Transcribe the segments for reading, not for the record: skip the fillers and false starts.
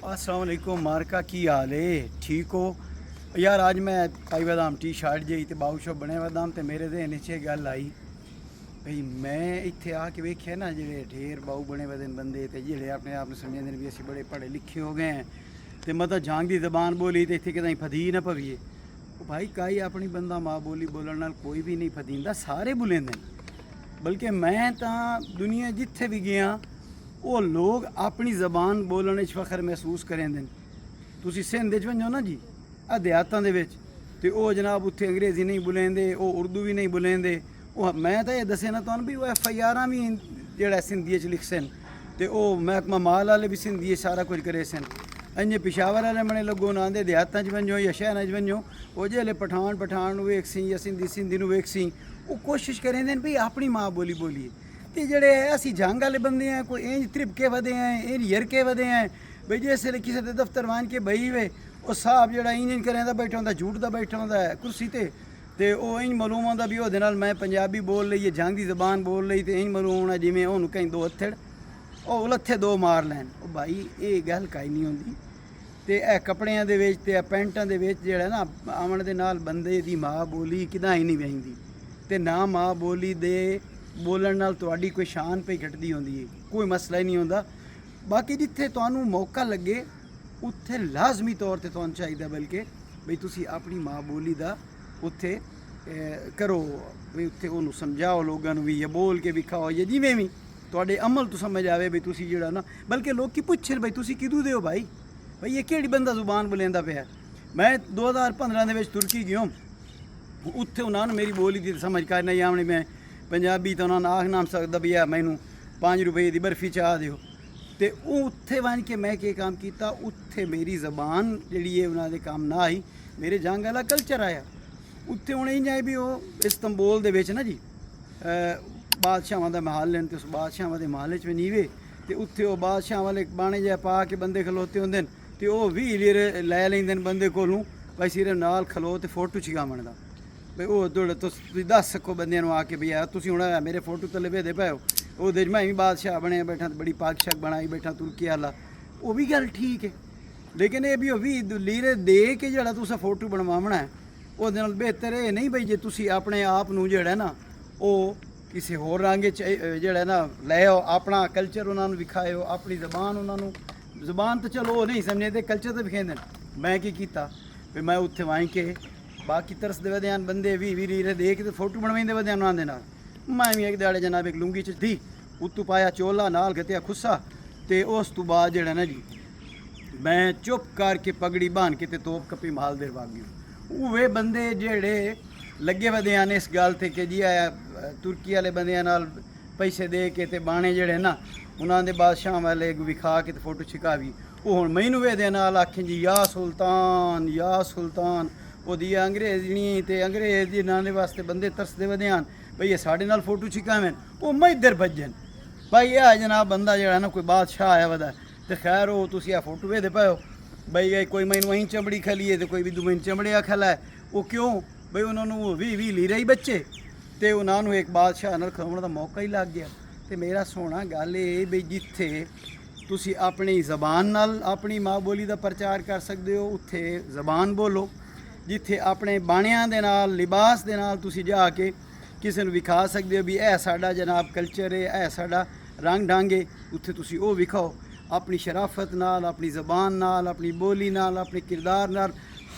अस्सलाम वालेकुम मार्का की हाल है ठीक हो यार। आज मैं पाई वादाम टी शर्ट जी तो बाऊ शो बने वादाम तो मेरे दे नीचे गल आई भाई मैं इत्थे आके वेख्या ना जेडे ढेर बाऊ बने वदे बंदे तो जेडे अपने आप में समझते भी असी बड़े पढ़े लिखे हो गए हैं तो मतलब जंग की जबान बोली तो इतने कि फदी ना पवीए। भाई काई अपनी बंदा माँ बोली बोलने नाल कोई भी नहीं फदींदा, सारे बुलेंदे। बल्कि मैं तो दुनिया जिथे भी गया वो लोग अपनी जबान बोलने फखर महसूस करेंदे। तुसी सिंध च वञो ना जी देहातां दे विच ते ओह जनाब उत्थे अंग्रेज़ी नहीं बुलेंदे, वो उर्दू भी नहीं बुलेंदे। मैं तो ये दसे ना तुहानूं भी वो FIR भी जेड़ा सिंधी च लिखसन ते ओह महकमा माल वाले भी सिंधी सारा कुछ करे सन। अजें पिशावर वाले मने लगो ना आंदे देहातां च वञो या शहरां च वञो वो जेल्लै पठान वेखसी या सिंधी नूं वेखसी वो कोशिश करेंदे भी अपनी माँ बोली बोलीए। तो जेडे असी जंग वाले बंदे हैं कोई इंज त्रिपके वधे हैं इंज यरके वधे हैं बई जिसले किसी के दफ्तर वन के बही वे वो साहब जो इंज करें बैठा होंगे झूठ का बैठा होंगे कुर्सी ते वो इंज मालूम होंगे भी वो मैं पंजाबी बोल ली जंग की जबान बोल ली तो इंज मालूम होना जिमें उन्होंने कहीं दो हत्थड़ वो उलथे दो मार लैन। भाई ये गल काई नहीं होंगी। तो यह कपड़िया के पेंटा के जोड़ा ना आवन के नाल बंदे की माँ बोली किदा ही नहीं बहती तो ना माँ बोली दे बोलन नाल तुहाडी कोई शान पे घटदी होंदी है, कोई मसला ही नहीं होंदा। बाकी जिथे तुहानूं मौका लगे उत्थे लाजमी तौर ते तुहानूं चाहिदा बल्कि बई तुसी अपनी माँ बोली दा उत्थे करो बई उत्थे उहनूं समझाओ लोगों नूं भी या बोल के विखाओ या जिवें भी तुहाडे अमल तो समझ आवे बई तुसी जिहड़ा ना बल्कि लोग की पुछन बई तुसी किदू दे हो भाई ये किहड़ी बंदा जुबान बोलेंदा पिया। मैं 2015 दे विच तुर्की गया उत्थे उन्होंने मेरी बोली दी समझ कर नहीं आनी। मैं पंजाबी तो उन्होंने आख ना सकता भी मैनू 5 रुपये की बर्फी चाह दो तो उत्थे बन के मैं के काम किया उत्थे मेरी जबान जी उन्होंने काम ना आई मेरे जंग वाला कल्चर आया। उत्थे हूँ इंज आए भी वो इस्तंबुल दे विच ना जी बादशाहों का महल लेन तो उस बादशाहों के महल में नीवे तो उत्थे वो बादशाह वाले बाने जै पा के बंदे खलोते होंगे तो वह 20 लीरे लै लेंदे बंदे कोलों भाई सिर्फ नाल खलो तो फोटो छिकावन का बई वो तुस दस सको बंदे आके भी यार तुम हूँ मेरे फोटो तले भेदे पे हो वो मैं भी बादशाह बने बैठा बड़ी पाक शक बनाई बैठा तुर्की वाला वो भी गल ठीक है। लेकिन ये भी भी लीरे दे के जरा तुस फोटो बनवाना है वो बेहतर ये नहीं बई जे तुसी अपने आप नूं जेड़ा ना वो किसी होर रंग जेड़ा ना लैओ अपना कल्चर उन्होंने विखाओ अपनी जबान उन्होंने जबान तो चलो वो नहीं समझते कल्चर तो विखेंदे। मैं की कीता भी मैं उत्थे वाई के बाकी तरस दे वदे बंदे भी रीरे दे के फोटो बनवाइंदे वदे उन्होंने नाल मैं भी एक दिहाड़े जनाब एक लुंगी च थी उत्तू पाया चोला नाल गतिया खुस्सा तो उस तो बाद जेड़ा ना जी मैं चुप करके पगड़ी बांध के ते तोप कपी माल देर भाग गई। वे बंदे जेड़े लगे वदे आने इस गल ते कि जी तुर्की वाले बंदियां नाल पैसे दे के ते बाणे जेड़े ना उन्होंने बादशाह वाले विखा के ते फोटो छिकावी वो हुण मैनू वेदे नाल आखें जी या सुल्तान ओदी अंग्रेज़ी तो अंग्रेज़ जिन्होंने वास्ते बंदे तरसते वदे आन भाई ये साढ़े नाल फोटो छिकावें वो मैं इधर भजन भाई यह जनाब बंदा जो ना कोई बादशाह आया वदा तो खैर वो तुम आ फोटो वेदे पाओ भाई कोई मैनू अं चमड़ी खलीए तो कोई भी मैनू चमड़िया खला है वो क्यों भाई उन्होंने वो 20 लीरे ही बच्चे तो उन्होंने एक बादशाह नाल खलोण का मौका ही लग गया। तो मेरा सोना गल ये बई जिथे तुसी अपनी जबान नाल अपनी माँ बोली का प्रचार कर सकते हो उत्थे जबान बोलो। जिथे अपने बाणियां दे नाल लिबास दे नाल तुसी जाके किसी नूं विखा सकते हो भी यह साडा जनाब कल्चर है यह साडा रंग ढंग है उत्थे तुसी वो विखाओ अपनी शराफत नाल अपनी जबान नाल अपनी बोली नाल अपने किरदार नाल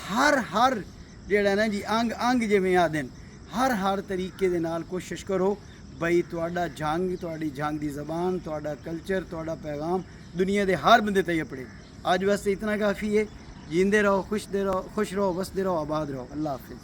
हर जेड़ा ना जी अंग अंग जिवें आदे हर तरीके दे नाल कोशिश करो बई तुहाडा जंग तुहाडी जंग की जबान तुहाडा कल्चर तुहाडा पैगाम दुनिया के हर बंदे तक पड़े। आज वास्ते इतना काफ़ी है। जींदे रहो खुश रहो वसदे रहो आबाद रहो। अल्लाह हाफिज़।